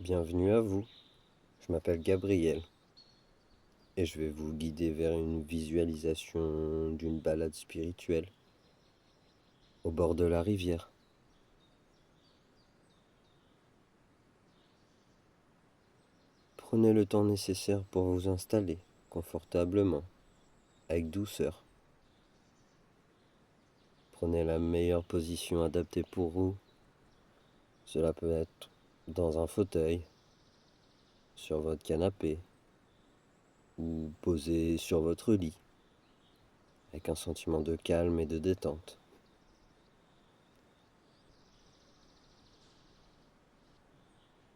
Bienvenue à vous, je m'appelle Gabriel et je vais vous guider vers une visualisation d'une balade spirituelle au bord de la rivière. Prenez le temps nécessaire pour vous installer confortablement, avec douceur. Prenez la meilleure position adaptée pour vous. Cela peut être dans un fauteuil, sur votre canapé ou posé sur votre lit, avec un sentiment de calme et de détente.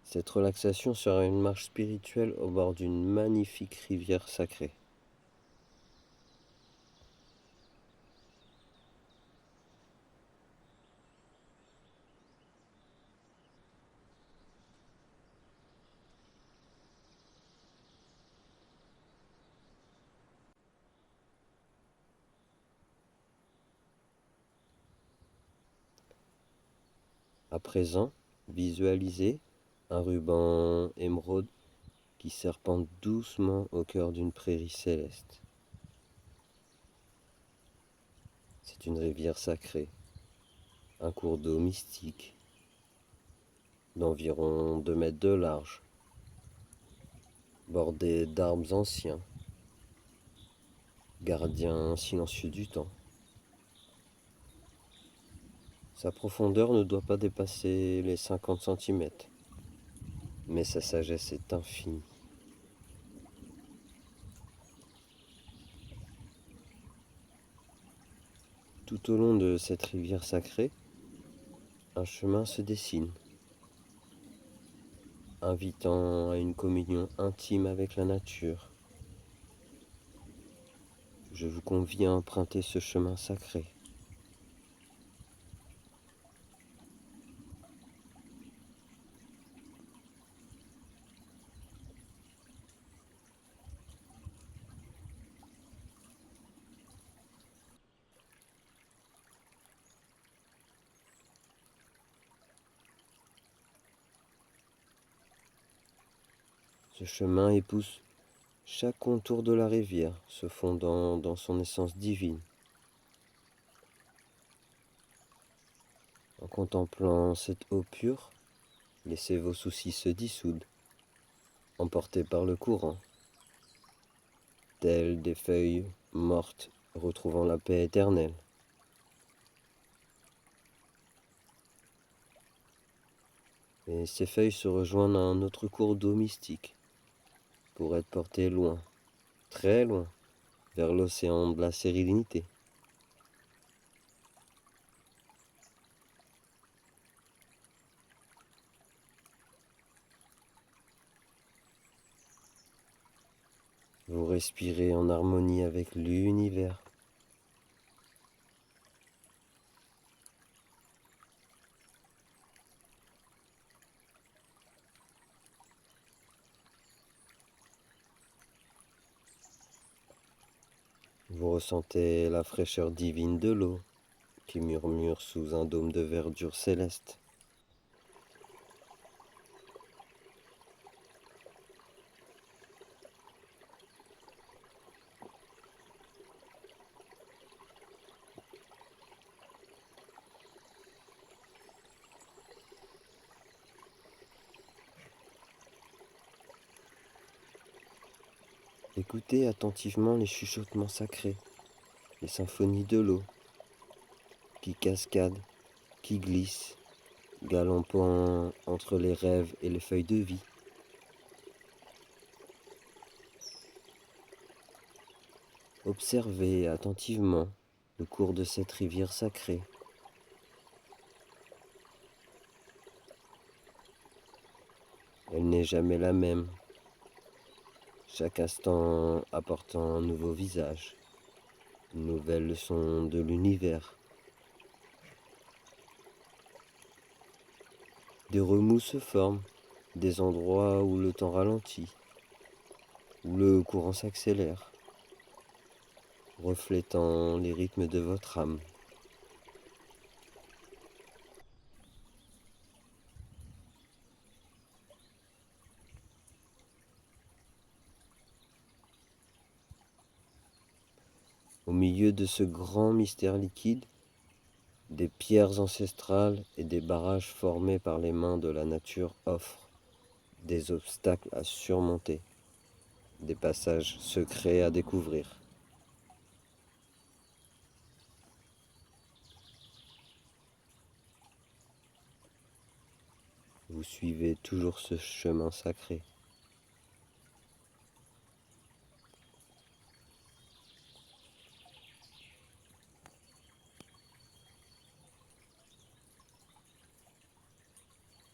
Cette relaxation sera une marche spirituelle au bord d'une magnifique rivière sacrée. À présent, visualisez un ruban émeraude qui serpente doucement au cœur d'une prairie céleste. C'est une rivière sacrée, un cours d'eau mystique d'environ 2 mètres de large, bordé d'arbres anciens, gardiens silencieux du temps. Sa profondeur ne doit pas dépasser les 50 centimètres, mais sa sagesse est infinie. Tout au long de cette rivière sacrée, un chemin se dessine, invitant à une communion intime avec la nature. Je vous convie à emprunter ce chemin sacré. Ce chemin épouse chaque contour de la rivière, se fondant dans son essence divine. En contemplant cette eau pure, laissez vos soucis se dissoudre, emportés par le courant, tels des feuilles mortes retrouvant la paix éternelle. Et ces feuilles se rejoignent à un autre cours d'eau mystique, pour être portées loin, très loin, vers l'océan de la sérénité. Vous respirez en harmonie avec l'univers. Vous ressentez la fraîcheur divine de l'eau qui murmure sous un dôme de verdure céleste. Écoutez attentivement les chuchotements sacrés, les symphonies de l'eau qui cascadent, qui glissent, galoppant entre les rêves et les feuilles de vie. Observez attentivement le cours de cette rivière sacrée. Elle n'est jamais la même, chaque instant apportant un nouveau visage, une nouvelle leçon de l'univers. Des remous se forment, des endroits où le temps ralentit, où le courant s'accélère, reflétant les rythmes de votre âme. Au milieu de ce grand mystère liquide, des pierres ancestrales et des barrages formés par les mains de la nature offrent des obstacles à surmonter, des passages secrets à découvrir. Vous suivez toujours ce chemin sacré.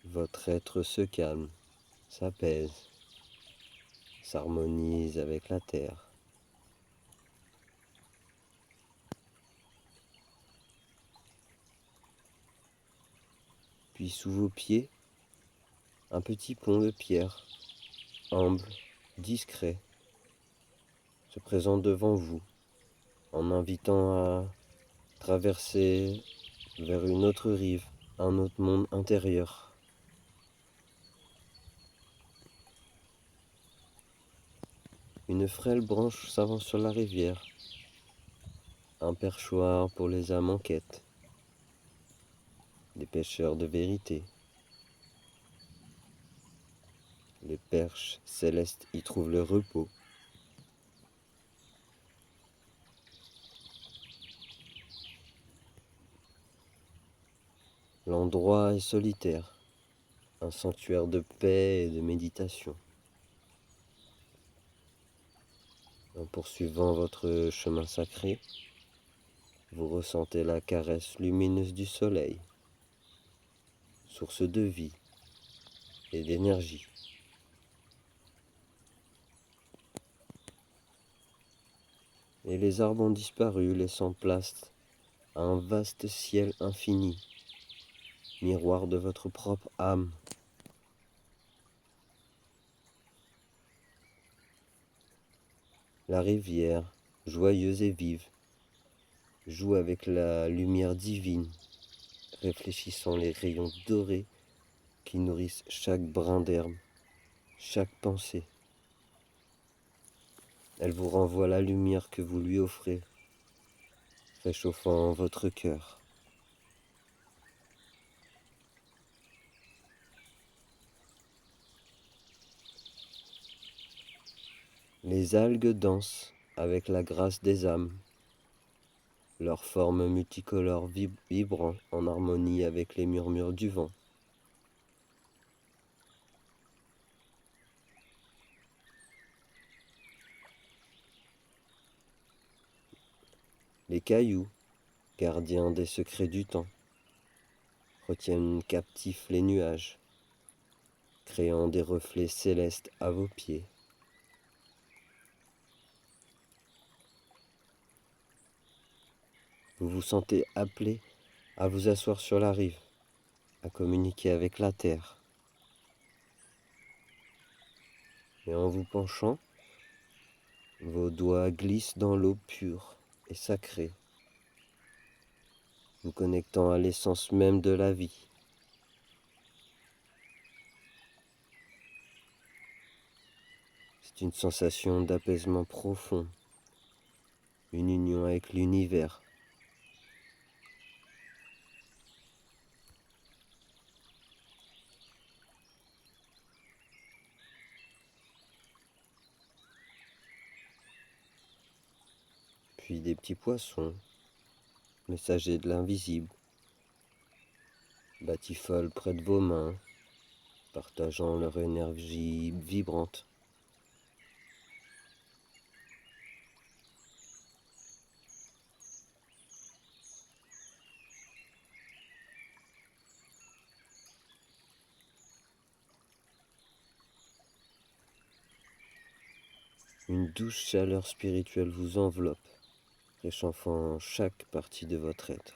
Votre être se calme, s'apaise, s'harmonise avec la terre. Puis sous vos pieds, un petit pont de pierre, humble, discret, se présente devant vous, en invitant à traverser vers une autre rive, un autre monde intérieur. Une frêle branche s'avance sur la rivière, un perchoir pour les âmes en quête, des pêcheurs de vérité. Les perches célestes y trouvent le repos. L'endroit est solitaire, un sanctuaire de paix et de méditation. En poursuivant votre chemin sacré, vous ressentez la caresse lumineuse du soleil, source de vie et d'énergie. Et les arbres ont disparu, laissant place à un vaste ciel infini, miroir de votre propre âme. La rivière, joyeuse et vive, joue avec la lumière divine, réfléchissant les rayons dorés qui nourrissent chaque brin d'herbe, chaque pensée. Elle vous renvoie la lumière que vous lui offrez, réchauffant votre cœur. Les algues dansent avec la grâce des âmes, leurs formes multicolores vibrant en harmonie avec les murmures du vent. Les cailloux, gardiens des secrets du temps, retiennent captifs les nuages, créant des reflets célestes à vos pieds. Vous vous sentez appelé à vous asseoir sur la rive, à communiquer avec la terre. Et en vous penchant, vos doigts glissent dans l'eau pure et sacrée, vous connectant à l'essence même de la vie. C'est une sensation d'apaisement profond, une union avec l'univers. Puis des petits poissons, messagers de l'invisible, batifolent près de vos mains, partageant leur énergie vibrante. Une douce chaleur spirituelle vous enveloppe, réchauffant chaque partie de votre être.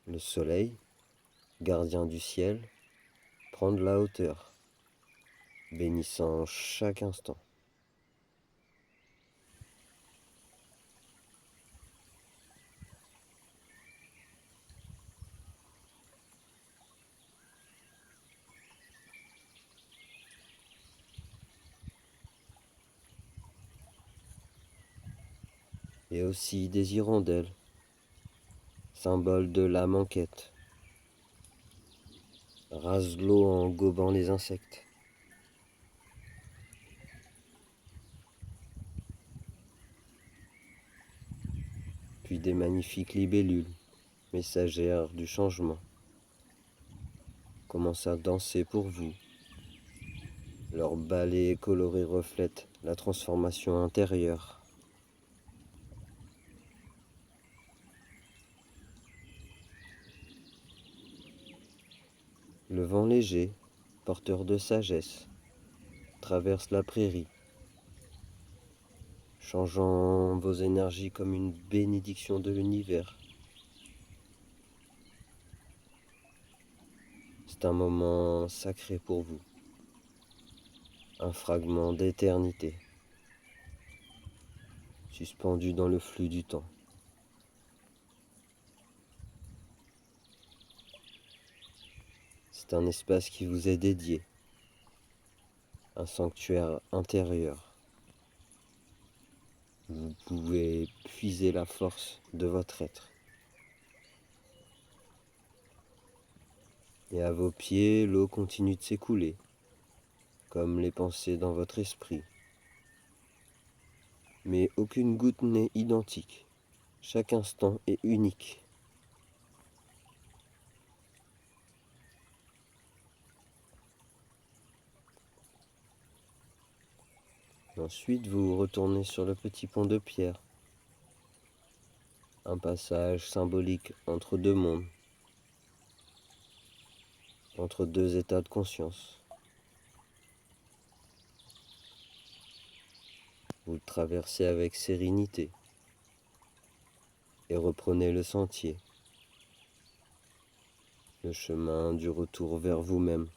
Le soleil, gardien du ciel, prend de la hauteur, bénissant chaque instant. et aussi des hirondelles, symbole de l'âme en quête. Rase l'eau en gobant les insectes. Puis des magnifiques libellules, messagères du changement, commencent à danser pour vous. Leurs balais colorés reflètent la transformation intérieure. Le vent léger, porteur de sagesse, traverse la prairie, changeant vos énergies comme une bénédiction de l'univers. C'est un moment sacré pour vous, un fragment d'éternité, suspendu dans le flux du temps. C'est un espace qui vous est dédié, un sanctuaire intérieur. Vous pouvez puiser la force de votre être. Et à vos pieds, l'eau continue de s'écouler, comme les pensées dans votre esprit. Mais aucune goutte n'est identique. Chaque instant est unique. Ensuite, vous retournez sur le petit pont de pierre. Un passage symbolique entre deux mondes, entre deux états de conscience. Vous le traversez avec sérénité et reprenez le sentier, le chemin du retour vers vous-même.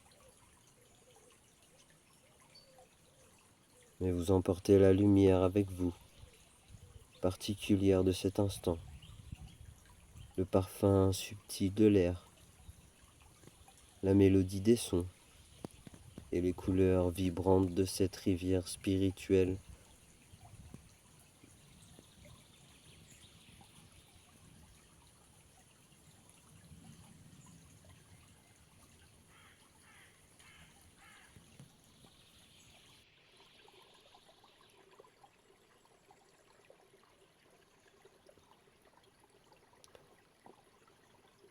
Mais vous emportez la lumière avec vous, particulière de cet instant, le parfum subtil de l'air, la mélodie des sons et les couleurs vibrantes de cette rivière spirituelle.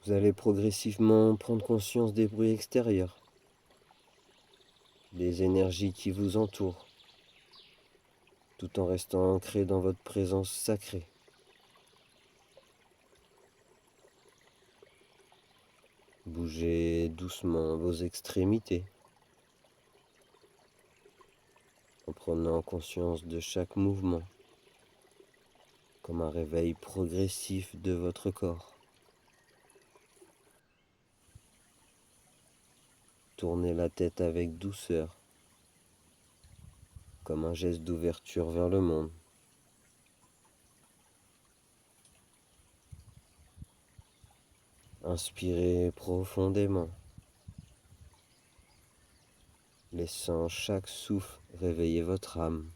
Vous allez progressivement prendre conscience des bruits extérieurs, des énergies qui vous entourent, tout en restant ancré dans votre présence sacrée. Bougez doucement vos extrémités, en prenant conscience de chaque mouvement, comme un réveil progressif de votre corps. Tournez la tête avec douceur, comme un geste d'ouverture vers le monde. Inspirez profondément, laissant chaque souffle réveiller votre âme.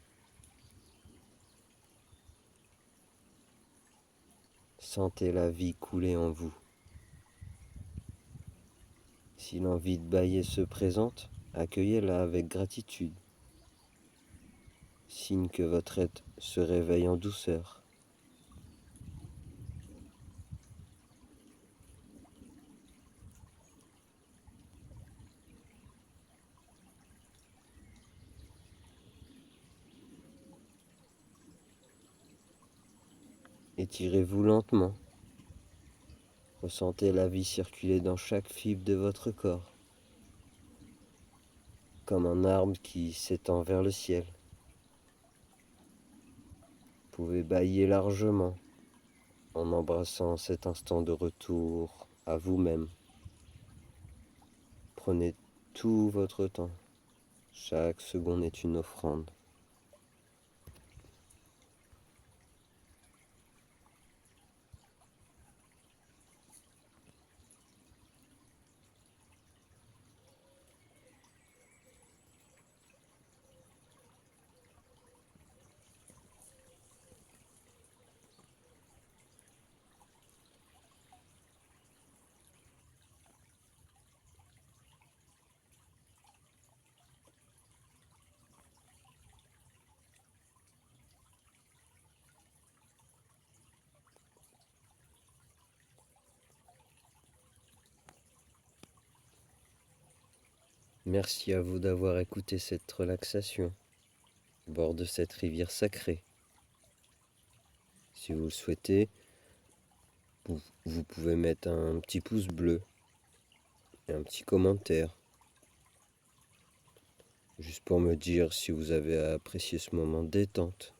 Sentez la vie couler en vous. Si l'envie de bâiller se présente, accueillez-la avec gratitude, signe que votre être se réveille en douceur. Étirez-vous lentement. Ressentez la vie circuler dans chaque fibre de votre corps, comme un arbre qui s'étend vers le ciel. Vous pouvez bâiller largement en embrassant cet instant de retour à vous-même. Prenez tout votre temps. Chaque seconde est une offrande. Merci à vous d'avoir écouté cette relaxation au bord de cette rivière sacrée. Si vous le souhaitez, vous pouvez mettre un petit pouce bleu et un petit commentaire, juste pour me dire si vous avez apprécié ce moment de détente.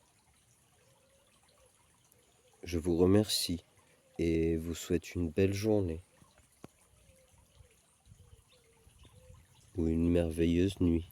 Je vous remercie et vous souhaite une belle journée ou une merveilleuse nuit.